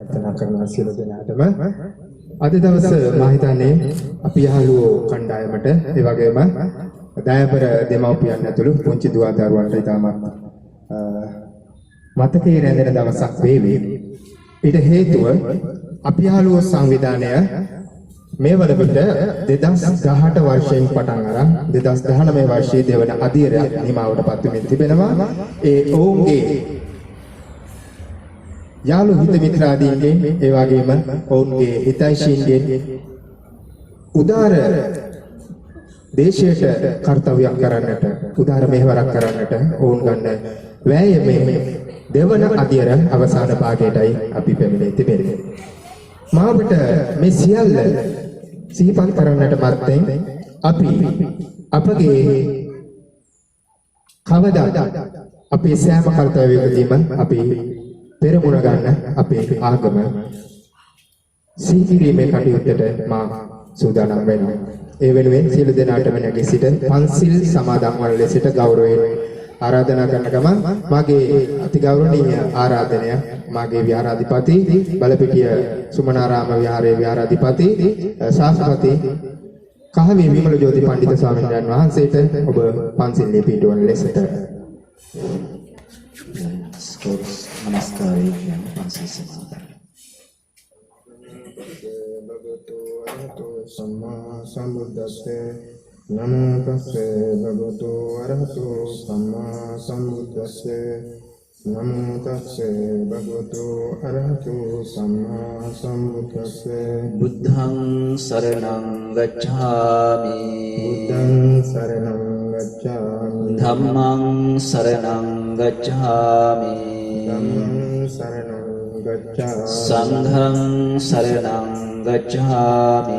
ප්‍රාර්ථනා කරනවා සියලු දෙනාටම. අද දවස මම හිතන්නේ අපි යහළුවෝ කණ්ඩායමට ඒ වගේම දයාපර දෙමව්පියන් ඇතුළු පුංචි දුව දරුවන්ට ඉතාමත් මතකයේ රැඳෙන දවසක් වේවි. ඊට හේතුව අපි යහළුවෝ සංවිධානය මේ වන විට 2018 වර්ෂයෙන් පටන් අරන් 2019 වර්ෂයේ දෙවන අදියරයක් නිමාවටපත් වෙමින් තිබෙනවා. ඒ ඔවුන්ගේ යාළු හිත මිත්‍රාදීන්ගෙන් ඒ වගේම ඔවුන්ගේ හිතයිශීන්ගෙන් උදාර දේශයට කර්තව්‍යයක් කරන්නට උදාර මෙහෙවරක් කරන්නට ඔවුන් ගන්න වෑයමේ දෙවන අදියර අවසාන භාගයටයි අපි පැමිණ තිබෙන්නේ. මාවට මේ සියල්ල සිහිපත් කරන්නට මත්තෙන් අපි අපගේ කවදා අපේ සෑම කර්තව්‍යයකදීම අපි පෙරමුණ ගන්න අපේ ආගම සීකිරීමේ කටයුත්තට මා සූදානම් වෙනවා. ඒ වෙනුවෙන් සියලු දෙනාටම නැගී සිට පන්සිල් සමාදන් වන ලෙසට ගෞරවයෙන් ආරාධනා කරන ගමන් මගේ අතිගෞරවනීය ආරාධනය මගේ විහාරාධිපති බලපිටිය සුමනාරාම විහාරයේ විහාරාධිපති ශාස්ත්‍රපති කහවේ විමල ජෝති පඬිතු ස්වාමීන් වහන්සේට ඔබ පන්සිල්ලේ පිටවන ලෙසට नमस्कार पंसिल समाधान भगवतो अरहतो सम्मा सम्बुद्धस्से नमो तस्से भगवतो अरहतो सम्मा सम्बुद्धस्से नमो तस्से भगवतो अरहतो सम्मा सम्बुद्धस्से बुद्धं शरणं गच्छामि बुद्धं शरणं गच्छामि धम्मं शरणं गच्छामि धम्मं शरणं गच्छामि संघं शरणं गच्छामि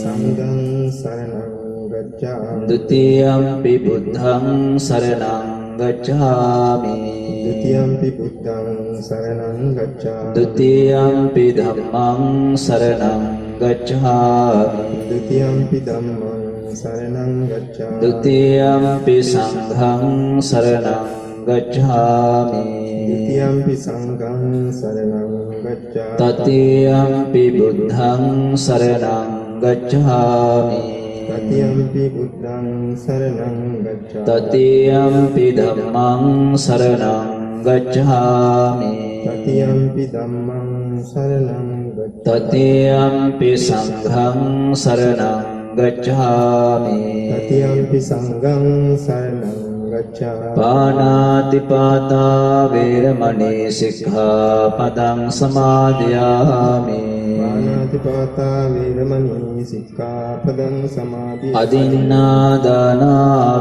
संघं शरणं गच्छामि द्वितीयंपि बुद्धं शरणं गच्छामि द्वितीयंपि बुद्धं शरणं गच्छामि द्वितीयंपि धम्मं शरणं गच्छामि द्वितीयंपि धम्मं शरणं गच्छामि द्वितीयंपि संघं शरणं गच्छामि द्वितीयंपि संघं शरणं गच्छामि तृतीयंपि बुद्धं शरणं गच्छामि तृतीयंपि बुद्धं शरणं गच्छामि तृतीयंपि धम्मं शरणं गच्छामि तृतीयंपि धम्मं शरणं गच्छामि तृतीयंपि संघं शरणं गच्छामि तृतीयंपि संघं शरणं गच्छामि पाणातिपाता वेरमणि सिक्खापदं समादयामि पाणातिपाता वेरमणि सिक्खापदं समादयामि अदिन्नादाना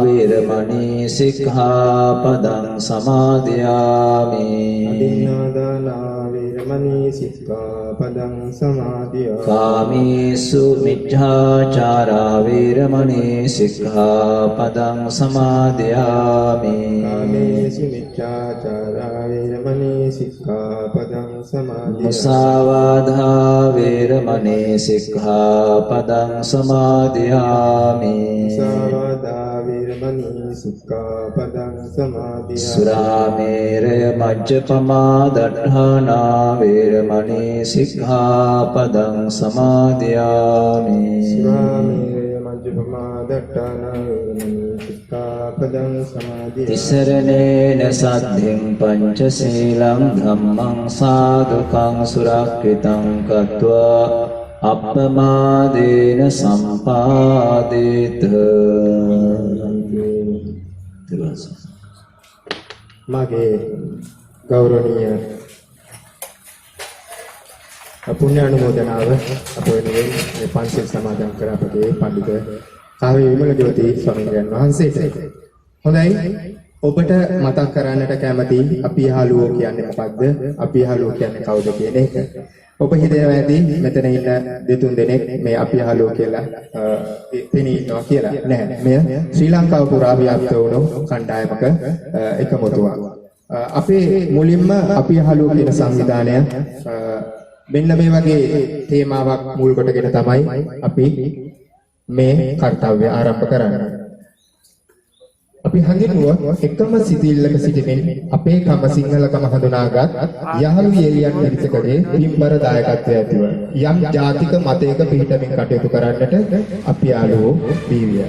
वेरमणि सिक्खापदं समादयामि अदिन्नादाना वेरमणि सिक्खापदं समादयामि कामेषु मिथ्याचारा वेरमणि सिक्खापदं समादयामि कामेषु मिथ्याचारा वेरमणि सिक्खापदं समादयामि मुसावाधा वेरमणि सिक्खापदं समादयामि मुसावादा वेरमणि सिक्खापदं समादयामि सुरामेरय मज्जपमा दट्ठना वेरमणि सिक्खापदं समादयामि सुरामेरय मज्जपमा दट्ठना वेरमणि सिक्खापदं समादयामि तिसरणेन सद्धिं पञ्चशीलं धम्मं साधुकं सुरक्षितं कृत्वा අප්පමාදේන සම්පාදේත මගේ ගෞරවනීය පුණ්‍ය අනුමෝදනාව අප වෙනුවෙන් මේ පන්සිල් සමාදන් කර අපගේ පඬිතු කාවේ විමල ජෝති ස්වාමීන් වහන්සේට. හොඳයි, ඔබට මතක් කරන්නට කැමති අපි යහළුවෝ කියන්නේ මොකක්ද? අපි යහළුවෝ කියන්නේ කවුද කියන එක. ඔබ හිතනවා ඇති මෙතන ඉන්න දෙතුන් දෙනෙක් මේ අපි යහළුවෝ කියලා පෙනී ඉන්නවා කියලා. නැහැ. මෙය ශ්‍රී ලංකාව පුරා ව්‍යාප්ත වුණු කණ්ඩායමක එකමුතුවක්. අපේ මුලින්ම අපි යහළුවෝ කියන සංවිධානය මෙන්න මේ වගේ තේමාවක් මුල් කොටගෙන තමයි අපි මේ කාර්යය ආරම්භ කරන්නේ. අපි හඳුනුව එකම සිතිල්ලක සිටිමින් අපේ කම සිංහලකම හඳුනාගත් යහළු යෙලියන් පිරිසකගේ පින්බර දායකත්වය ඇතිව යම් ජාතික මතයක පිහිටමින් කටයුතු කරන්නට අපි යාළුවෝ බීවිය.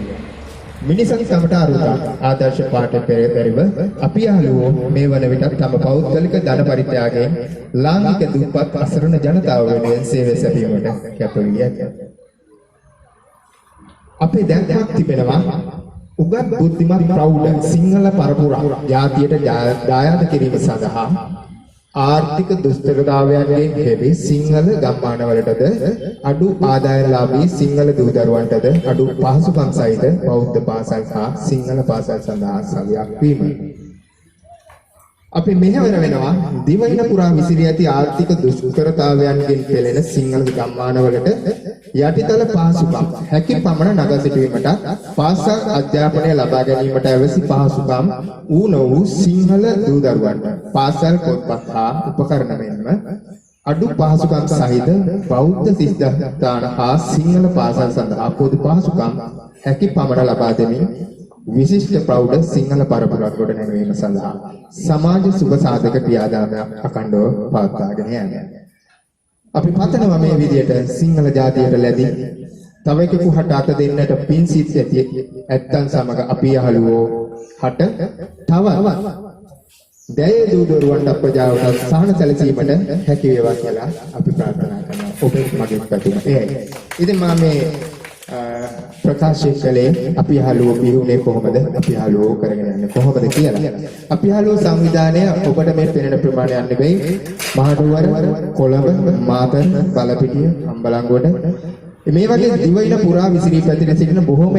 මිනිසන් සමට අරුතා ආදර්ශ පාඨ පෙරව අපි යාළුවෝ මේ වන විට තම පෞද්ගලික ධන පරිත්‍යාගයෙන් ලාංකික දුප්පත් අසරණ ජනතාව වෙනුවෙන් සේවය සැපයීමට කැප වී ඇත. අපේ දැක්මක් තිබෙනවා උගත් බුද්ධිමත් ප්‍රෞಢ සිංහල පරපුරක් ජාතියට දායාද කිරීම සඳහා ආර්ථික දුෂ්කරතාවයන්ගෙන් හෙබි සිංහල ගම්මානවලටද අඩු ආදායම්ලාභී සිංහල දූ දරුවන්ටද අඩු පහසුකම් සහිත බෞද්ධ පාසල් හා සිංහල පාසල් සඳහා සවියක් වීම. අපි මෙහෙවර වෙනවා දිවයින පුරා විසිරී ඇති ආර්ථික දුෂ්කරතාවයන්ගෙන් පෙළෙන සිංහල ගම්මානවලට යටිතල පහසුකම් හැකි පමණ නගා සිටීමට පාසල් අධ්‍යාපනය ලබා ගැනීමට අවශ්‍ය පහසුකම් ඌ නොවූ සිංහල දූ දරුවන්ට පාසල් පොත්පත් හා උපකරණ මෙන්ම අඩු පහසුකම් සහිත බෞද්ධ සිද්ධාන්ත හා සිංහල පාසල් සඳහා පොදු පහසුකම් හැකි පමණ ලබා දෙමින් විශිෂ්ට ප්‍රෞಢ සිංහල පරපුරක් ගොඩ නැංවීම සඳහා සමාජ සුබ සාධක ක්‍රියාදාමයක් අඛණ්ඩව පවත්වාගෙන යන්න. අපි පතනවා මේ විදියට සිංහල ජාතියට ලැබී තව එකෙකු හට අත දෙන්නට පින් සිත් ඇති ඇත්තන් සමග අපි යහළුවෝ හට තව දැයේ දූ දරුවන්ට අපජාවට සහන සැලසීමට හැකි වේවා කියලා අපි ප්‍රාර්ථනා කරනවා. ඔබේ මගේ පැතුම එයයි. ඉතින් මම මේ ප්‍රකාශ කළේ අපි යහළුවෝ පිරුණේ කොහොමද? අපි යහළුවෝ කරගෙන යන්නේ කොහොමද කියලා. අපි යහළුවෝ සංවිධානය ඔබට මේ පෙනෙන ප්‍රමාණයක් නෙවෙයි මහනුවර, කොළඹ, මාතර, බලපිටිය, අම්බලන්ගොඩ මේ වගේ දිවයින පුරා විසිරී පැතිර සිටින බොහෝම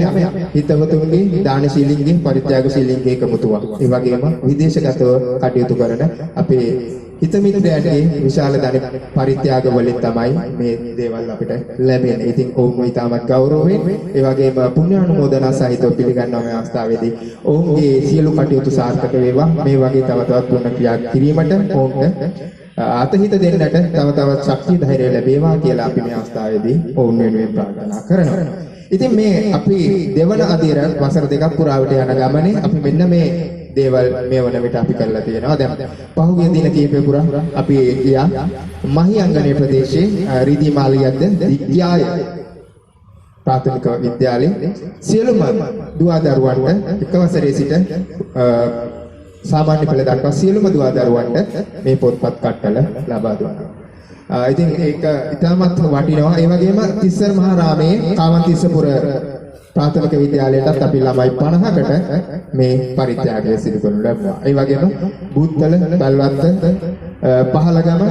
හිතවතුන්ගේ දානශීලීන්ගේ පරිත්‍යාගශීලීන්ගේ එකමුතුවක්. ඒ වගේම විදේශගතව කටයුතු කරන අපේ හිතමිත්‍රයන්ගේ විශාල ධන පරිත්‍යාග වලින් තමයි මේ දේවල් අපිට ලැබෙන්නේ. ඉතින් ඔවුන්ව ඉතාමත් ගෞරවයෙන් ඒ වගේම පුණ්‍යානුමෝදනා සහිතව පිළිගන්නවා මේ අවස්ථාවේදී. ඔවුන්ගේ සියලු කටයුතු සාර්ථක වේවා. මේ වගේ තව තවත් පුණ්‍ය ක්‍රියා කිරීමට ඔවුන්ට අතහිත දෙන්නට තව තවත් ශක්තිය ධෛර්යය ලැබේවා කියලා අපි මේ අවස්ථාවේදී ඔවුන් වෙනුවෙන් ප්‍රාර්ථනා කරනවා. ඉතින් මේ අපි දෙවන අදියර වසර දෙකක් පුරාවට යන ගමනේ අපි මෙන්න මේ දේවල් මේ වන විට අපි කරලා තියෙනවා. දැන් පහුගිය දින කිහිපය පුරා අපි ගියා මහියංගනේ ප්‍රදේශයේ රීදී මාලියද්ද විද්‍යාය ප්‍රාථමික විද්‍යාලයේ සියලුම දුවා දරුවන්ට එක වසරේ සිට සාමාන්‍ය පෙළ දක්වා සියලුම දුවා දරුවන්ට මේ පොත්පත් කට්ටල ලබා දුන්නා. ඉතින් ඒක ඉතාමත් වටිනවා. ඒ වගේම තිස්සර මහා රාමයේ කාමන්තිස්සපුර ප්‍රාථමික විද්‍යාලයටත් අපි ළමයි 50කට මේ පරිත්‍යාගය සිදු කරනු ලැබුවා. ඒ වගේම බුත්තල, බල්වත්ත, පහලගම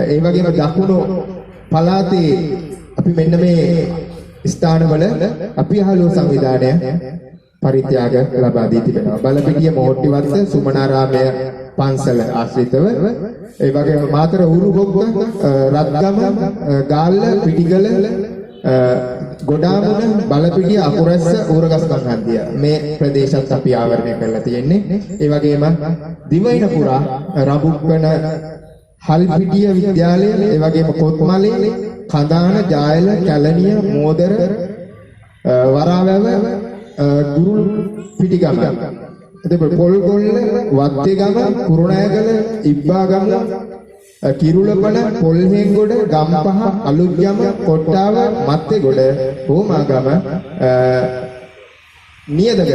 ඒ වගේම දකුණු පළාතේ අපි මෙන්න මේ ස්ථානවල අපි යහළුවෝ සංවිධානය පරිත්‍යාග ලබා දී තිබෙනවා. බලපිටිය මෝට්ටිවත්ත සුමනාරාමය පන්සල ආශ්‍රිතව ඒ වගේම මාතර උරුබොග්ග රත්ගම ගාල්ල පිටිගල ගොඩාමුණ බලපිටිය අකුරැස්ස ඌරගස්කම් හන්දිය මේ ප්‍රදේශත් අපි ආවරණය කරලා තියෙන්නේ. ඒ වගේම දිවයින පුරා රඹුක්කන හල්පිටිය විද්‍යාලය ඒ වගේම කොත්මලේ කඳාන ජායල කැලණිය මෝදර වරාවැව ගුරුල් පිටිගම එතකොට පොල්ගොල්ල වත්තේගම කුරුණෑගල ඉබ්බාගම කිරුළපන පොල්හෙන්ගොඩ ගම්පහ අලුත්ගම කොට්ටාව මත්තේගොඩ හෝමාගම නියදගල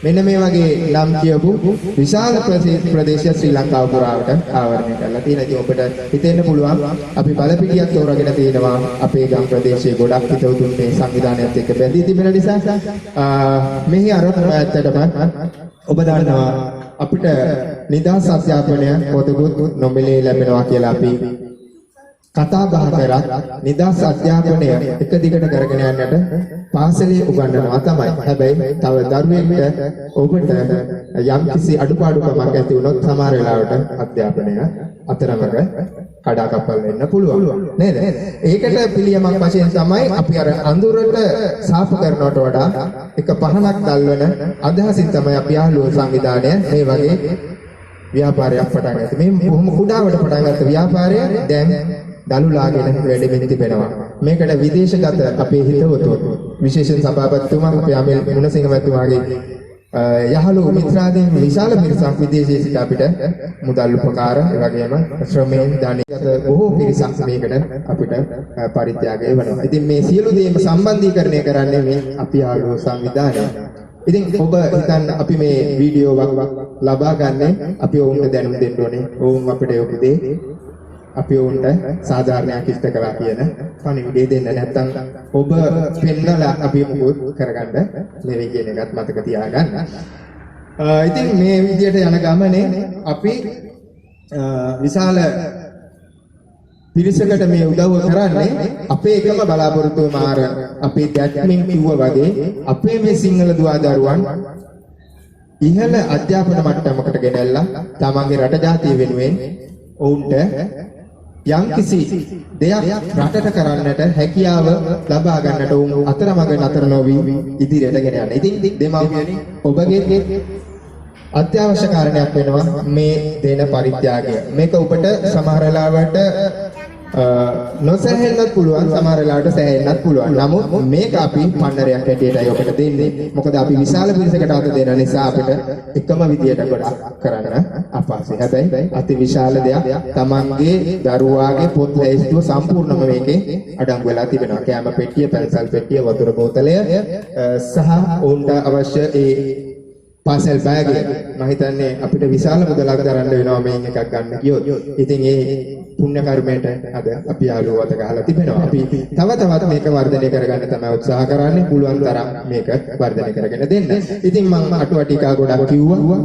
මෙන්න මේ වගේ නම් කියපු විශාල ප්‍රදේශ ශ්‍රී ලංකාව පුරාවට ආවරණය කරලා තියෙනවා. ඉතින් ඔබට හිතෙන්න පුළුවන් අපි බලපිටියක් තෝරාගෙන තියෙනවා අපේ ගම් ප්‍රදේශයේ ගොඩක් හිතවතුන් මේ සංවිධානයත් එක්ක බැඳී තිබෙන නිසා මෙහි අරමුණ ඇත්තටම ඔබ දන්නවා අපිට නිදහස් අධ්‍යාපනය පොතකුත් නොමිලේ ලැබෙනවා කියලා අපි කතා බහ කරත් නිදහස් අධ්‍යාපනය එක දිගට කරගෙන යන්නට පාසලේ උගන්වනවා තමයි. හැබැයි තව දරුවෙක්ට ඔබට යම්කිසි අඩුපාඩුකමක් ඇති වුණොත් සමහර වෙලාවට අධ්‍යාපනය අතරමඟ කඩාකප්පල් වෙන්න පුළුවන් නේද? ඒකට පිළියමක් වශයෙන් තමයි අපි අර අඳුරට සාප කරනවට වඩා එක පහනක් දැල්වන අදහසින් තමයි අපි යහළුවෝ සංවිධානය මේ වගේ ව්‍යාපාරයක් පටන් ගත්තේ. මේ බොහොම කුඩාවට පටන් ගත්ත ව්‍යාපාරය දැන් දලුලාගෙන වැඩෙමින් තිබෙනවා. මේකට විදේශගත අපේ හිතවතුන් විශේෂයෙන් සභාපතිතුමා අපේ අමිල් මුණසිංහ මැතිතුමාගේ යහළු මිත්‍රාදීන් විශාල පිරිසක් විදේශයේ සිට අපිට මුදල් උපකාර ඒ වගේම ශ්‍රමයෙන් ධනෙට බොහෝ පිරිසක් මේකට අපිට පරිත්‍යාගය වෙනවා. ඉතින් මේ සියලු දේම සම්බන්ධීකරණය කරන්නේ මේ අපි ආලෝ සංවිධානය. ඉතින් ඔබ හිතන්න අපි මේ වීඩියෝවක් ලබා ගන්න අපි ඔවුන්ට දැනුම් දෙන්න ඕනේ. ඔවුන් අපිට යොමු දෙයි. අපි ඔවුන්ට සාධාරණයක් ඉෂ්ට කළා කියන පණිවිඩය දෙන්න නැත්නම් ඔබ පෙන්නලා අපි මොකද කරගන්න නෙවෙයි කියන එකත් මතක තියාගන්න. ඉතින් මේ විදියට යන ගමනේ අපි විශාල පිරිසකට මේ උදව්ව කරන්නේ අපේ එකම බලාපොරොත්තුව මාර අපේ දැක්මින් කිව්වා වගේ අපේ මේ සිංහල දුවා දරුවන් ඉහළ අධ්‍යාපන මට්ටමකට ගෙනල්ලා තමන්ගේ රට ජාතිය වෙනුවෙන් ඔවුන්ට යම්කිසි දෙයක් රටට කරන්නට හැකියාව ලබා ගන්නට උන් අතරමඟ නතර නොවි ඉදිරියට ගෙන යන්න. ඉතින් දෙමාපියනි ඔබගේ අත්‍යවශ්‍ය කාරණයක් වෙනවා මේ දෙන පරිත්‍යාගය. මේක ඔබට සමහර වෙලාවට නොසැලෙන්නත් පුළුවන්, සමහර වෙලාවට සැලෙන්නත් පුළුවන්. නමුත් මේක අපි පන්නරයක් හැටියටයි ඔබට දෙන්නේ. මොකද අපි විශාල පිරිසකට අත දෙන නිසා අපිට එකම විදියට ගොඩක් කරන්න අපහසුයි. හැබැයි අති විශාල දෙයක් තමන්ගේ දරුවාගේ පොත් ලැයිස්තුව සම්පූර්ණම මේකේ අඩංගු වෙලා තිබෙනවා. කෑම පෙට්ටිය, පැන්සල් පෙට්ටිය, වතුර බෝතලය සහ ඔවුන්ට අවශ්‍ය ඒ පාසල් බෑග් මම හිතන්නේ අපිට විශාල මුදලක් දරන්න වෙනවා මේන් එකක් ගන්න ගියොත්. ඉතින් ඒ පුණ්‍ය කර්මයට අද අපි ආලෝවත ගහලා තිබෙනවා. අපි තව තවත් මේක වර්ධනය කරගන්න තමයි උත්සාහ කරන්නේ. පුළුවන් තරම් මේක වර්ධනය කරගෙන දෙන්න. ඉතින් මම අටුවා ටිකා ගොඩක් කිව්වා.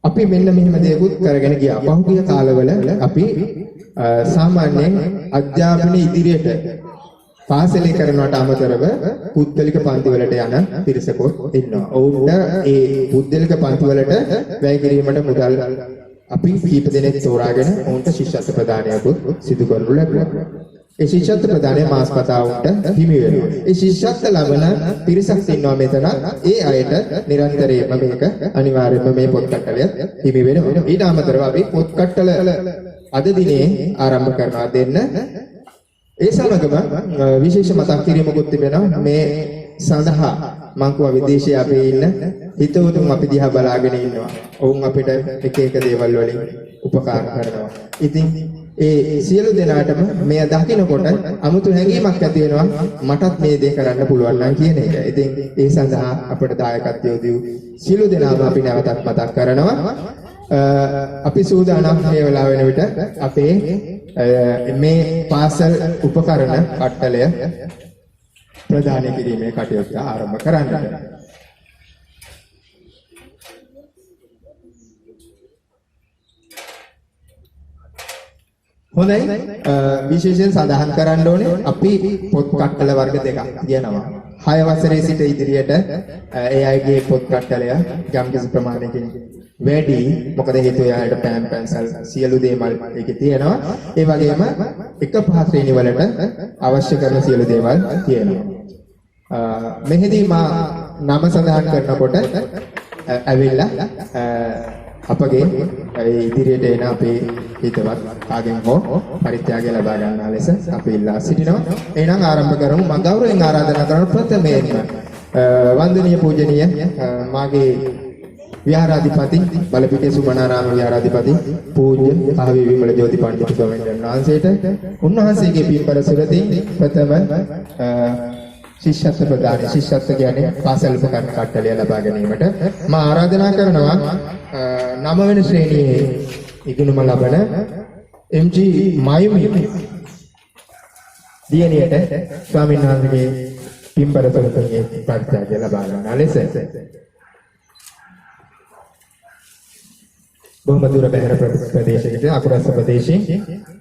අපි මෙන්න මෙහෙම දේකුත් කරගෙන ගියා. පහුගිය කාලවල අපි සාමාන්‍යයෙන් අධ්‍යාපනය ඉදිරියට පාසලේ කරනවට අමතරව පුද්ගලික පන්ති වලට යන පිරිසකුත් ඉන්නවා. ඔවුන්ට ඒ පුද්ගලික පන්ති වලට වැය කිරීමට මුදල් අපි කීප දෙනෙක් තෝරාගෙන ඔවුන්ට ශිෂ්‍යත්ව ප්‍රදානයකුත් සිදු කරනු ලැබුවා. ඒ ශිෂ්‍යත්ව ප්‍රදානය මාස්පතාවුන්ට හිමි වෙනවා. ඒ ශිෂ්‍යත්ව ලබන පිරිසක් ඉන්නවා මෙතන. ඒ අයට නිරන්තරයෙන්ම මේක අනිවාර්යයෙන්ම මේ පොත් කට්ටලය හිමි වෙනවා. ඊට අමතරව අපි පොත් කට්ටල අද දිනේ ආරම්භ කරනවා දෙන්න. ඒ සමගම විශේෂ මතක් කිරීමකුත් තිබෙනවා මේ සඳහා. මං කියවා විදේශයේ අපි ඉන්න හිතවතුන් අපි දිහා බලාගෙන ඉන්නවා. ඔවුන් අපිට එක එක දේවල් වලින් උපකාර කරනවා. ඉතින් ඒ සියලු දෙනාටම මෙය දකිනකොට අමුතු හැඟීමක් ඇති වෙනවා මටත් මේ දේ කරන්න පුළුවන් නම් කියන එක. ඉතින් ඒ සඳහා අපිට දායකත්වය දීපු සියලු දෙනාම අපි නැවතත් මතක් කරනවා. අපි සූදානම් මේ වෙලාව වෙන විට අපේ මේ පාසල් උපකරණ කට්ටලය ප්‍රදානය කිරීමේ කටයුත්ත ආරම්භ කරන්නට. හොඳයි, විශේෂයෙන් සඳහන් කරන්න ඕනේ අපි පොත් කට්ටල වර්ග දෙකක් තියෙනවා. 6 වසරේ සිට ඉදිරියට ඒ අයගේ පොත් කට්ටලය යම්කිසි ප්‍රමාණයකින් වැඩි. මොකද හේතුව යාලට පෑන් පැන්සල් සියලු දේවල් ඒකේ තියෙනවා. ඒ වගේම 1-5 ශ්‍රේණි වලට අවශ්‍ය කරන සියලු දේවල් තියෙනවා. මෙහිදී මා නම සඳහන් කරනකොට ඇවිල්ලා අපගේ ඉදිරියට එන අපේ හිතවත් කාගෙන් හෝ පරිත්‍යාගය ලබා ගන්නා ලෙස අපි ඉල්ලා සිටිනවා. එහෙනම් ආරම්භ කරමු. මම ගෞරවයෙන් ආරාධනා කරන ප්‍රථමයෙන්ම වන්දනීය පූජනීය මාගේ විහාරාධිපති බලපිටිය සුමනාරාම විහාරාධිපති පූජ්‍ය ආවේ විමල ජෝති පඬිතු ස්වාමීන් වහන්සේට උන්වහන්සේගේ පින්බර සුරතින් ප්‍රථම ශිෂ්‍යත්ව ප්‍රදානය. ශිෂ්‍යත්ව කියන්නේ පාසල් උපකරණ කට්ටලය ලබා ගැනීමට මා ආරාධනා කරනවා 9 වෙනි ශ්‍රේණියේ ඉගෙනුම ලබන MG මයුමි දියණියට ස්වාමීන් වහන්සේගේ පින්බර සුරතින් පරිත්‍යාගය ලබා ගන්නා ලෙස බොහොම දුර බැහැර ප්‍රදේශයකට අකුරස්ස ප්‍රදේශයෙන්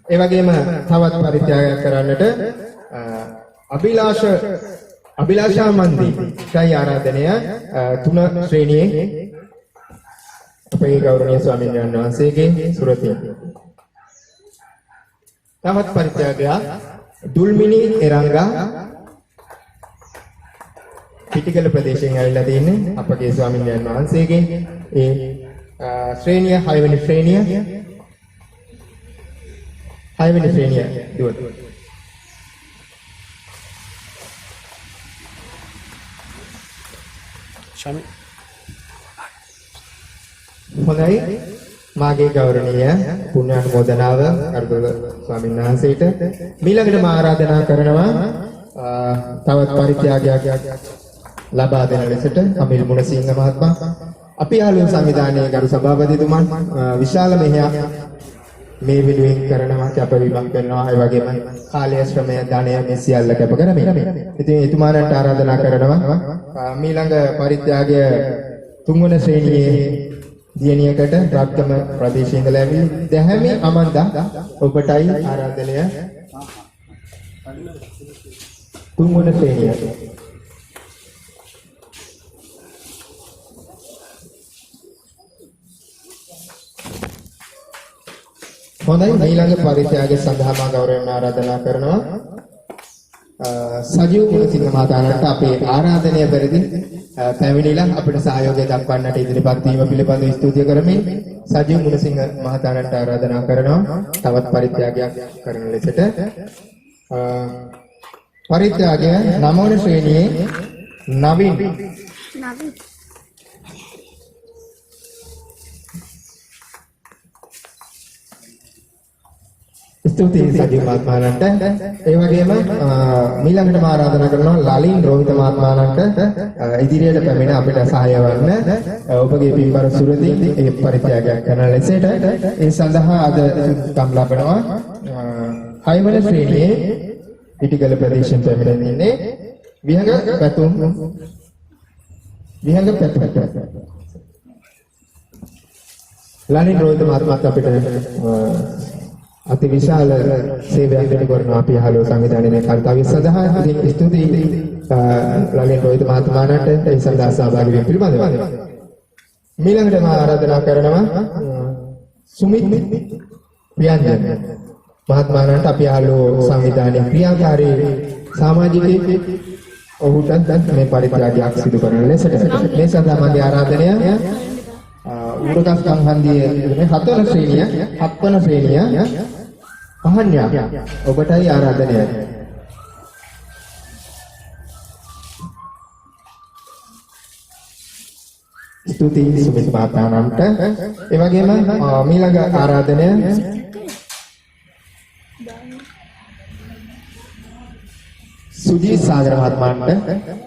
ඒ වගේම තවත් පරිත්‍යාගයක් කරන්නට අභිලාෂා මන්දි ශ්‍රී ආරාධනය 3 ශ්‍රේණියේ අපේ ගෞරවනීය ස්වාමීන් වහන්සේගේ සුරතින්. තවත් පරිත්‍යාගයක් දුල්මිනි එරංගා පිටිකල ප්‍රදේශයෙන් ඇවිල්ලා තින්නේ අපගේ ස්වාමීන් වහන්සේගේ ඒ ශ්‍රේණිය 6 වෙනි ශ්‍රේණිය දුවන. හොඳයි මාගේ ගෞරවනීය පුණ්‍යානුමෝදනාව අර්ධව ස්වාමීන් වහන්සේට ඊළඟට මා ආරාධනා කරනවා තවත් පරිත්‍යාගයක් ලබා දෙන ලෙසට අමිල් මුණසිංහ මහත්මයා අපි ආලෝක සංවිධානයේ ගරු සභාපතිතුමන් විශාල මෙහෙයක් මේ වෙනුවෙන් කරනවා කැපවීමක් කරනවා ඒ වගේම කාලය ශ්‍රමය ධනය මේ සියල්ල කැප කරමින් ඉතින් එතුමාලට ආරාධනා කරනවා ඊළඟ පරිත්‍යාගය තුන්වන ශ්‍රේණියේ දියණියකට රත්ගම ප්‍රදේශයේ ඉඳලා ඇවිත් දැහැමි අමන්දා ඔබටයි ආරාධනය තුන්වන ශ්‍රේණිය හොඳයි ඊළඟ පරිත්‍යාගය සඳහා මා ගෞරවයෙන් ආරාධනා කරනවා සජීව මුණසිංහ මහතාට අපේ ආරාධනය පරිදි පැමිණිලා අපිට සහයෝගය දක්වන්නට ඉදිරිපත් වීම පිළිබඳව ස්තුතිය කරමින් සජීව මුණසිංහ මහතාට ආරාධනා කරනවා තවත් පරිත්‍යාගයක් කරන ලෙසට පරිත්‍යාගය 9 වන ශ්‍රේණියේ නවීන් ස්තුතියි සජීව මහත්මයාට ඒ වගේම ඊළඟට ආරාධනා කරනවා ලලින් රෝහිත මහත්මයාට ඉදිරියට පැමිණ අපිට සහාය වන්න ඔබගේ පින්බර සුරදී ඒ පරිත්‍යාගයක් කරන ලෙසට ඒ සඳහා අද සුදුසුකම් ලබනවා 6 වන ශ්‍රේණියේ පිටිගල ප්‍රදේශයෙන් පැමිණ ඉන්නේ විහඟ පැතුම් ලලින් රෝහිත මහත්මයාත් අපිට අති විශාල සේවයක් දෙන්න කරනවා අපි අහලෝ සංවිධානයේ කර්තව්‍ය සඳහා ඉතින් ස්තුතියි ලලින් රෝහිත මහත්මයාට ඒ සඳහා සහභාගී වීම පිළිබඳව. ඊළඟට මම ආරාධනා කරනවා සුමිත් ප්‍රියංජන මහත්මයාට අපි අහලෝ සංවිධානයේ ක්‍රියාකාරී සමාජිකයෙක් ඔහුට මේ පරිත්‍යාගයක් සිදු කරන ලෙසට මේ සඳහා මගේ ආරාධනය උරගස්කම් හන්දියේ 7 වන ශ්‍රේණිය අහන්‍යා ඔබටයි ආරාධනය. ස්තුතියි සුමිත් මහතාට. ඒ වගේම ඊළඟ ආරාධනය සුජී සාගර මහත්මයාට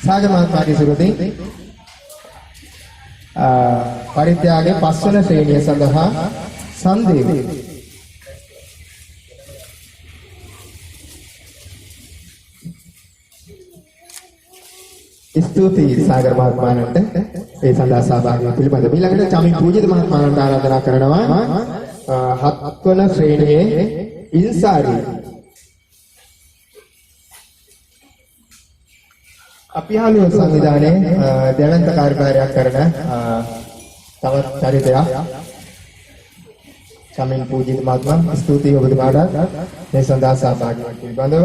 සාගර මහත්මයාගේ සුරදී පරිත්‍යාගයේ 5 වන ශ්‍රේණිය සඳහා සන්දේව ස්තුතියි සාගර මහත්මයාට ඒ සඳහා සහභාගී වීම පිළිබඳව. ඊළඟට චමින් පූජිත මහත්මයාට ආරාධනා කරනවා 7 වන ශ්‍රේණියේ ඉන්සාරි අපි අහලෝ සංවිධානයේ දැවැන්ත කාර්යභාරයක් කරන තවත් චරිතයක් චමින් පූජිත මහත්මයා ස්තුතියි ඔබතුමාට මේ සඳහා සහභාගී වීම පිළිබඳව.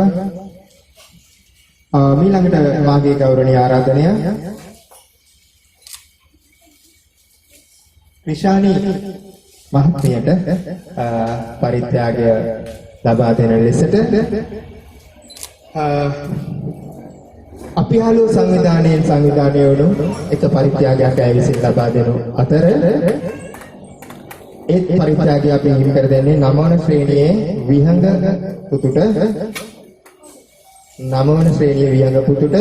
ඊළඟට මාගේ ගෞරවනීය ආරාධනය විශානි මහත්මියට පරිත්‍යාගය ලබා දෙන ලෙසට අපි ආලෝ සංවිධානයෙන් සංවිධානය වුණු එක පරිත්‍යාගයක් ඇවිසින් ලබා දෙනු අතර ඒ පරිත්‍යාගය අපි හිමි කර දෙන්නේ 9 වන ශ්‍රේණියේ විහඟ පුතුට 9 වන ශ්‍රේණියේ විහඟ පුතුට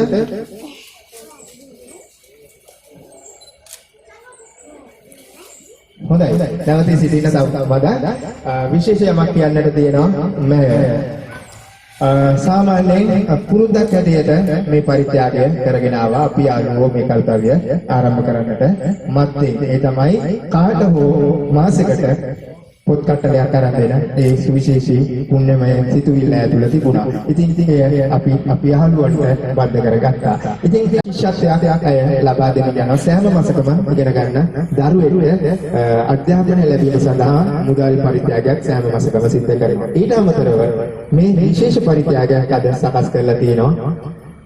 හොඳයි නැවතී සිටින සවදාද විශේෂ යමක් කියන්නට තියෙනවා සාමාන්‍යයෙන් පුරුද්දක් හැටියට මේ පරිත්‍යාගය කරගෙන ආවා අපි ආගමෝ මේ කර්තව්‍ය ආරම්භ කරන්නට මත්තේ ඒ තමයි කාට හෝ මාසෙකට පොත් කට්ටලයක් අරන් දෙන ඒ සුවිශේෂී පුණ්‍යමය සිතුවිල්ල ඇතුළත තිබුණා. ඉතින් අපි අහලුවට බද්ධ කරගත්තා. ඉතින් ශිෂ්‍යත්වයක් අය ලබා දෙන යන සෑම මාසකම ඉගෙන ගන්න දරුවෙකුට අධ්‍යාපනය ලැබීම සඳහා මුදල් පරිත්‍යාගයක් සෑම මාසකම සිද්ධ කරනවා. ඊට අමතරව මේ විශේෂ පරිත්‍යාගයක් අද සකස් කරලා තියෙනවා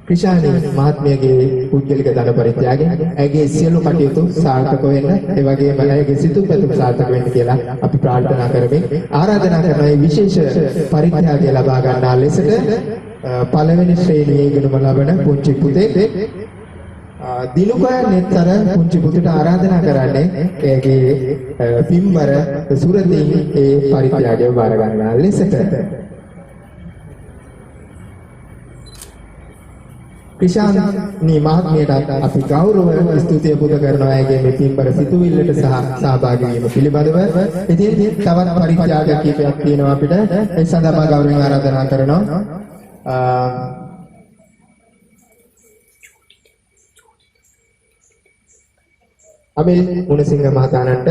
ක්‍රිෂානි මහත්මියගේ පුද්ගලික ධන පරිත්‍යාගය ඇගේ සියලු කටයුතු සාර්ථක වෙන්න ඒ වගේම ඇගේ සිතුම් පැතුම් සාර්ථක වෙන්න කියලා අපි ප්‍රාර්ථනා කරමින් ආරාධනා කරන මේ විශේෂ පරිත්‍යාගය ලබා ගන්නා ලෙසට පළවෙනි ශ්‍රේණියේ ඉගෙනුම ලබන පුංචි පුතේ දිනුකා නෙත්තර පුංචි පුතට ආරාධනා කරන්නේ එයාගේ පින්බර සුරතින් ඒ පරිත්‍යාගය බාර ගන්නා ලෙසට ක්‍රිෂානි මහත්මියට අපි ගෞරව ස්තුතිය පුද කරනවා ඇගේ මේ පින්බර සිතුවිල්ලට සහ සහභාගී වීම පිළිබඳව. ඉතින් තවත් පරිත්‍යාග කීපයක් තියෙනවා අපිට. ඒ සඳහා ගෞරවයෙන් ආරාධනා කරනවා. අබේ මුණසිංහ මහතාණන්ට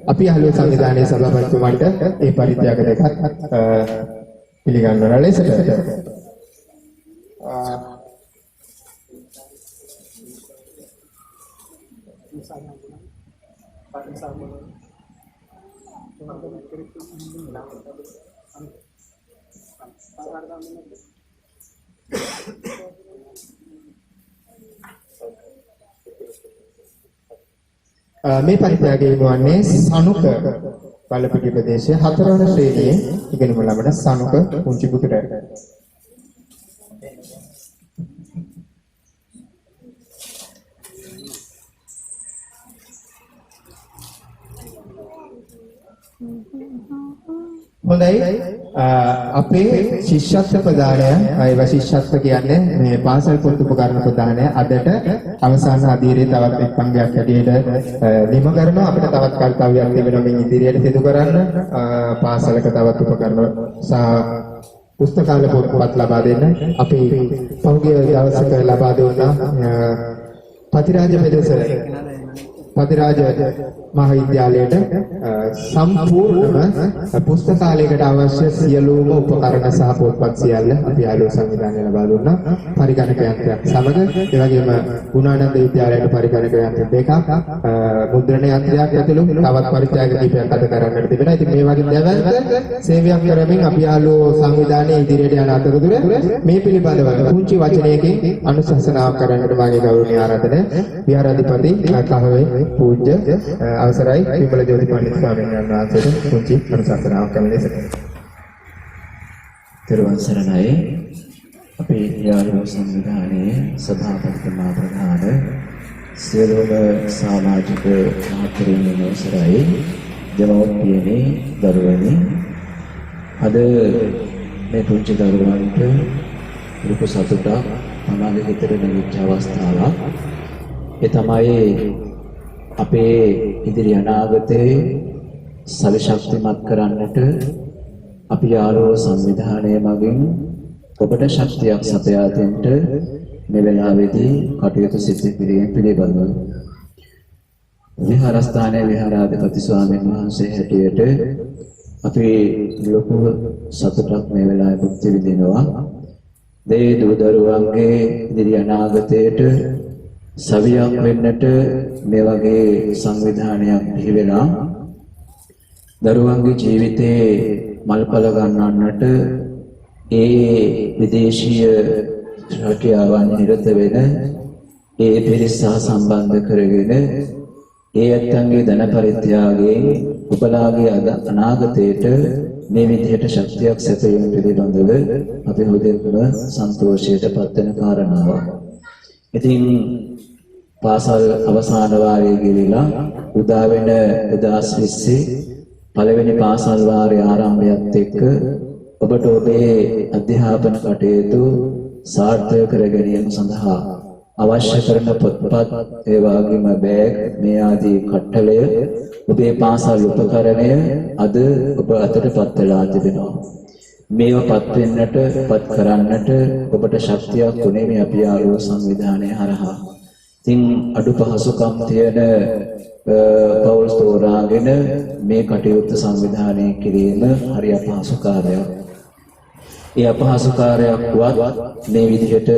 අපි අහලු සංවිධානයේ සභාපතිතුමාට මේ පරිත්‍යාග දෙකත් පිළිගන්වන ලෙසට මේ පරිත්‍යාගයේ වන්නේ සනුක බලපිටි ප්‍රදේශයේ 4 වන ශ්‍රේණියේ ඉගෙනුම ලබන සනුක පුංචි පුතට හොඳයි අපේ ශිෂ්‍යත්ව ප්‍රදානය ඒ ශිෂ්‍යත්ව කියන්නේ මේ පාසල් පොත් උපකරණ ප්‍රදානය අදට අවසාන අධීරයේ තවත් එක් අංගයක් හැටියට නිම කරනවා අපිට තවත් කර්තව්‍යයක් තිබෙනවා මේ ඉදිරියට සිදු කරන්න පාසලක තවත් උපකරණ සහ පුස්තකාල පොත්පත් ලබා දෙන්න අපි පහුගිය දවසක ලබා දුන්නා පතිරාජ පෙදෙසර පතිරාජ මහාවිද්‍යාලයට සම්පූර්ණම පුස්තකාලයකට අවශ්‍ය සියලුම උපකරණ සහ පොත්පත් සියල්ල අපි ආලෝක සංවිධානය ලබා දුන්නා. පරිගණක යන්ත්‍රයක් සමග ඒ වගේම ගුණානන්ද විද්‍යාලයට පරිගණක යන්ත්‍ර දෙකක් මුද්‍රණ යන්ත්‍රයක් ඇතුළු තවත් පරිත්‍යාග කිහිපයක් අද කරන්නට තිබෙනවා. ඉතින් මේ වගේ දැවැන්ත සේවයක් කරමින් අපි ආලෝක සංවිධානයේ ඉදිරියට යන අතරතුර මේ පිළිබඳව පුංචි වචනයකින් අනුශාසනාවක් කරන්නට මාගේ ගෞරවනීය ආරාධනය විහාරාධිපති කහවේ පූජ්‍ය අවසරයි විමල ජෝති පඬිත් ස්වාමීන් වහන්සේට පුංචි අනුශාසනාවක් කරන ලෙසට. තෙරුවන් සරණයි. අපේ යාළුවෝ සංවිධානයේ සභාපතිතුමා ප්‍රධාන සියලුම සමාජික මහත්වරුන් අවසරයි දෙමව්පියනි දරුවනි අද මේ පුංචි දරුවන්ට ලොකු සතුටක් තමගේ හිතට නැගිච්ච අවස්ථාවක්. ඒ තමයි අපේ ඉදිරි අනාගතයේ සවිශක්තිමත් කරන්නට අපි යාළුවෝ සංවිධානය මගින් ඔබට ශක්තියක් සපයා දෙන්න මේ වෙලාවේදී කටයුතු සිදු කිරීම පිළිබඳව විහාරස්ථානයේ විහාරාධිපති ස්වාමීන් වහන්සේ හැටියට අපි ලොකු සතුටක් මේ වෙලාවේ භුක්ති විඳිනවා. දේ දූ දරුවන්ගේ ඉදිරි අනාගතයට සවියක් වෙන්නට මේ වගේ සංවිධානයක් බිහි වෙලා දරුවන්ගේ ජීවිතේ මල්පල ගන්නන්නට ඒ විදේශීය රැකියාවන් නිරත වෙන ඒ පිරිස සම්බන්ධ කරගෙන ඒ ඇත්තන්ගේ ධන පරිත්‍යාගයෙන් ඔබලාගේ අනාගතයට මේ විදිහට ශක්තියක් සැපයීම පිළිබඳව අපි හොදෙන්ම සන්තෝෂයට පත් වෙන කාරණාවක්. ඉතින් පාසල් අවසාන වාරයේ ගිහිලා උදා වෙන 2020 පළවෙනි පාසල් වාරයේ ආරම්භයත් එක්ක ඔබට ඔබේ අධ්‍යාපන කටයුතු සාර්ථක කර ගැනීම සඳහා අවශ්‍ය කරන පොත්පත් ඒ වගේම බෑග් මේ ආදී කට්ටලය ඔබේ පාසල් උපකරණය අද ඔබ අතටපත් වෙලා තිබෙනවා. මේවපත් වෙන්නට පත් කරන්නට ඔබට ශක්තියක් උනේ මේ අපි ආලෝක සංවිධානය හරහා. ඉතින් අඩු පහසුකම් තියෙන පෞල් තෝරාගෙන මේ කටයුත්ත සංවිධානය කිරීම හරි අපහසු කාර්යයක්. ඒ අපහසු කාර්යයක් වත් මේ විදිහට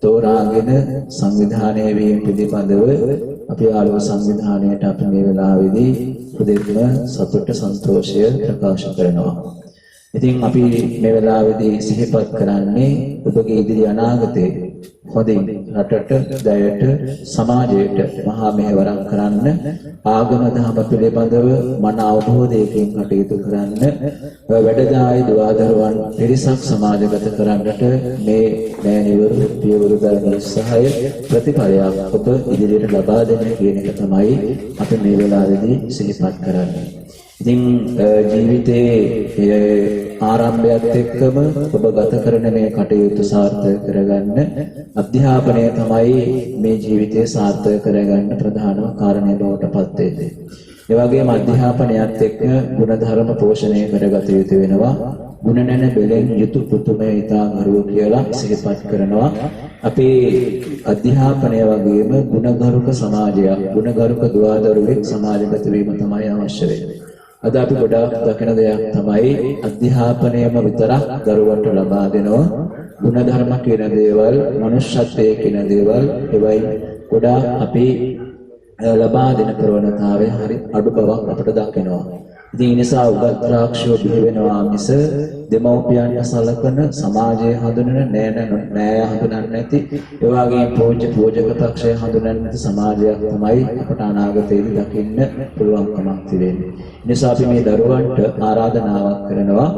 තෝරාගෙන සංවිධානය වීම පිළිබඳව අපි ආලෝක සංවිධානයට අපි මේ වෙලාවේදී හෘදයෙන්ම සතුට සන්තෝෂය ප්‍රකාශ කරනවා. ඉතින් අපි මේ වෙලාවේදී සිහිපත් කරන්නේ ඔබගේ ඉදිරි අනාගතයේ හොඳින් රටට, දයට, සමාජයට මහා මෙහෙවරක් කරන්න, ආගම දහම පිළිබඳව මන අවබෝධයකින් කටයුතු කරන්න, වැඩදායි දුවදරුවන් පිරිසක් සමාජගත කරන්නට මේ මෑණිවරු පියවරු ගන්න උත්සාහය ප්‍රතිඵලයක් ඔබ ඉදිරියට ලබා දෙන්න කියන එක තමයි අපි මේ වෙලාවේදී සිහිපත් කරන්නේ. ඉතින් ජීවිතයේ ආරම්භයත් එක්කම ඔබ ගත කරන මේ කටයුතු සාර්ථක කරගන්න අධ්‍යාපනය තමයි මේ ජීවිතය සාර්ථක කරගන්න ප්‍රධානම කාරණය බවට පත් වෙන්නේ. ඒ වගේම අධ්‍යාපනයත් එක්ක ගුණධර්ම පෝෂණය කරගත යුතු වෙනවා. ගුණ නැන බෙලෙන් යුතු පුතුමේ ඊතා ගරුව කියලා සිහිපත් කරනවා. අපේ අධ්‍යාපනය වගේම ගුණගරුක සමාජයක්, ගුණගරුක දුවදරුවෙක් සමාජගත වීම තමයි අවශ්‍ය වෙන්නේ. අද අපි ගොඩාක් දකින දෙයක් තමයි අධ්‍යාපනයම විතරක් දරුවන්ට ලබා දෙනවා. ගුණධර්ම කියන දේවල්, මනුෂ්‍යත්වයේ කියන දේවල්, ඒවයි ගොඩාක් අපි ලබා දෙන ප්‍රවණතාවය හරි අඩු බවක් අපට දකිනවා. ඉතින් ඒ නිසා උගත් ද්‍රාක්ෂය බිහි වෙනවා මිස දෙමව්පියන් සලකන, සමාජයේ හඳුනන, නෑ හඳුනන්නේ නැති, ඒ වගේම පූජ්‍ය පූජක පක්ෂය හඳුනන්නේ නැති සමාජයක් තමයි අපට අනාගතයේදී දකින්න පුළුවන්කමක් තිබෙන්නේ. නිසා අපි මේ දරුවන්ට ආරාධනාවක් කරනවා,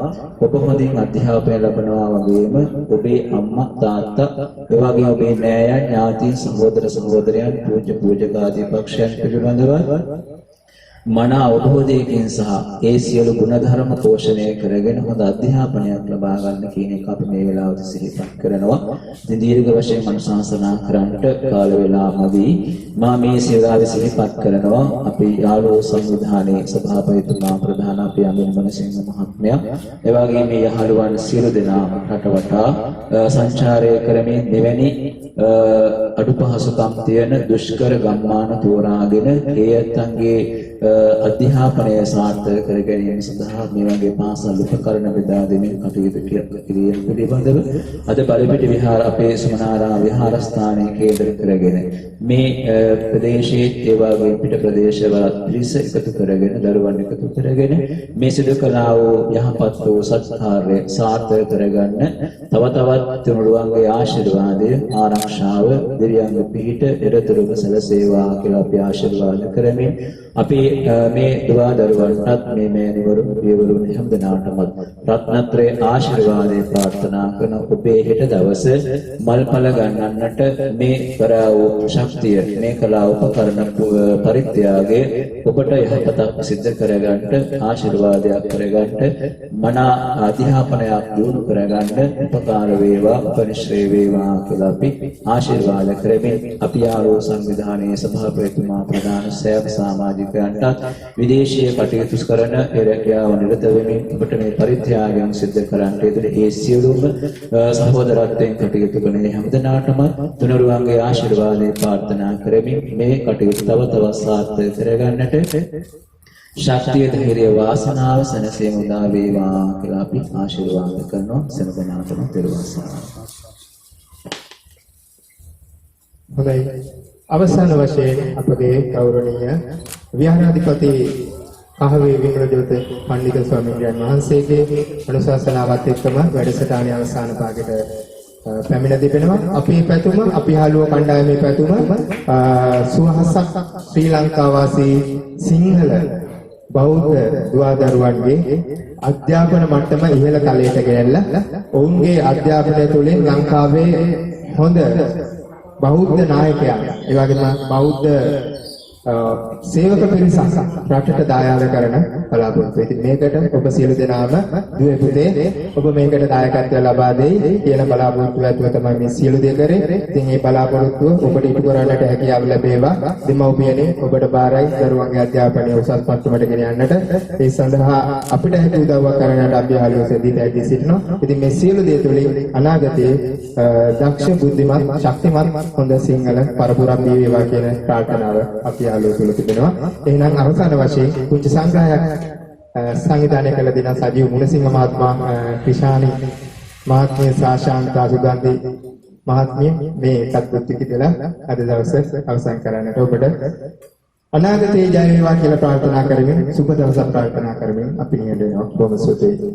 ඔබ හොඳින් අධ්‍යාපනය ලබනවා වගේම ඔබේ අම්මා තාත්තා, ඒ වගේම ඔබේ නෑයන්, ඥාතීන්, සහෝදර සහෝදරයන්, පූජ්‍ය පූජක ආදී පක්ෂයන් පිළිබඳව මන අවබෝධයකින් සහ ඒ සියලු ගුණධර්ම පෝෂණය කරගෙන හොඳ අධ්‍යාපනයක් ලබා ගන්න කියන එක අපි මේ වෙලාවට සිහිපත් කරනවා. ඉතින් දීර්ඝ වශයෙන් අනුශාසනා කරන්නට කාල වේලාවදී මා මේ සියල්ල සිහිපත් කරනවා. අපි යාළුවෝ සංවිධානයේ සභාපතිතුමා, ප්‍රධාන අපේ අමින් මනසිංහ මහත්මයා, ඒ වගේම මේ යහළුවන් සියලු දෙනාම රටවටා සංචාරය කරමින් දෙවැනි අඩුපහසුකම් තියෙන දුෂ්කර ගම්මාන තෝරාගෙන ඒ ඇත්තන්ගේ අධ්‍යාපනය සාර්ථක කර ගැනීම සඳහා මේ වගේ පාසල් උපකරණ බෙදා දෙමින් කටයුතු කිරීම පිළිබඳව අද බලපිට විහාර අපේ සමනාරා විහාරස්ථානයේ කේන්ද්‍ර කරගෙන මේ ප්‍රදේශයේ ඒ වගේ පිට ප්‍රදේශවල පිරිස එකතු කරගෙන, දරුවන් එකතු කරගෙන මේ සිදු කළා වූ යහපත් වූ සත්කාර්ය සාර්ථක කරගන්න තව තවත් තුනුරුවන්ගේ ආශිර්වාදය, ආරක්ෂාව, දෙවියන්ගේ පිහිට එරතුරුම සැලසේවා කියලා අපි ආශිර්වාද කරමින් අපි මේ දුවා දරුවන්ටත් මේ මෑණිවරු පියවරුන් හැමදෙනාටම රත්නත්‍රයේ ආශිර්වාදය ප්‍රාර්ථනා කරන ඔබේ හෙට දවස මල්ඵල ගන්නන්නට මේ කරා වූ ශක්තිය, මේ කලා උපකරණ පරිත්‍යාගයේ ඔබට යහපතක් සිද්ධ කරගන්න, ආශිර්වාදයක් කරගන්න, මන අධ්‍යාපනයක් දියුණු කරගන්න උපකාර වේවා, උපනිශ්‍රේ වේවා කියලා අපි ආශිර්වාද කරමින් අපි ආරෝ සංවිධානයේ සභාපතිතුමා, ප්‍රධාන සේවක සමාජිකයන්ට විදේශීය කටයුතු කරන පෙරකියාව නිරත වෙමින් ඔබට මේ පරිත්‍යාගයන් සිද්ධ කරන්නට යෙදුන ඒ සියලුම සහෝදරත්වයෙන් කටයුතු කරන හැමදෙනාටම තුනුරුවන්ගේ ආශිර්වාදය ප්‍රාර්ථනා කරමින් මේ කටයුතු තව තවත් සාර්ථක කරගන්නට ශක්තිය, ධෛර්යය, වාසනාව සැනසීම උදා වේවා කියලා අපි ආශිර්වාද කරනවා. සෙනගනාටම පෙරවන් සරණයි. හොඳයි. අවසාන වශයෙන් අපගේ ගෞරවනීය විහාරාධිපති කහවේ විමලජෝත පණ්ඩිත ස්වාමීන් වහන්සේගේ අනුශාසනාවත් එක්කම වැඩසටහනේ අවසාන භාගයට පැමිණ තිබෙනවා. අපේ පැතුම, අපි හාලුව කණ්ඩායමේ පැතුම සුවහසක් ශ්‍රී ලංකා වාසී සිංහල බෞද්ධ දුවදරුවන්ගේ අධ්‍යාපන මට්ටම ඉහළ තලයට ගෙනල්ලා ඔවුන්ගේ අධ්‍යාපනය තුළින් ලංකාවේ හොඳ බෞද්ධ නායකයන්, ඒ වගේම බෞද්ධ සේවක පිරිසක් රටට දායාද කරන බලාපොරොත්තු වෙති. මේකට ඔබ සියලු දෙනාම දුවේ පුතේ ඔබ මේකට දායකත්වය ලබා දෙයි කියන බලාපොරොත්තු ඇතුව තමයි මේ සියලු දේ කරේ. ඉතින් මේ බලාපොරොත්තුව ඔබට ඉටු කරන්නට හැකියාව ලැබේවා. දෙමව්පියනේ ඔබට බාරයි දරුවන්ගේ අධ්‍යාපනය උසස් මට්ටමට ගෙන යන්නට. ඒ සඳහා අපිට හැකි උදව්වක් කරන්නට අපි ආලෝසෙදී පැහැදිලි සිටිනවා. ඉතින් මේ සියලු දේ තුළින් අනාගතයේ දක්ෂ, බුද්ධිමත්, ශක්තිමත් හොඳ සිංහල පරපුරක් දී වේවා කියන ප්‍රාර්ථනාව අපි තුල තිබෙනවා. එහෙනම් අවසාන වශයෙන් කුංචි සංග්‍රහයක් සංවිධානය කළ දෙන සජීව මුණසිංහ මහත්මයා, ක්‍රිෂානි මහත්මිය, සාශාන්තා සුගන්ධි මහත්මිය මේ සත්පුත්ති කියලා අද දවසේ අවසන් කරන්නට ඔබට අනාගතයේ ජය වේවා කියලා ප්‍රාර්ථනා කරමින් සුබ දවසක් ප්‍රාර්ථනා කරමින් අපි නියැලෙනවා. බොහොම ස්තුතියි.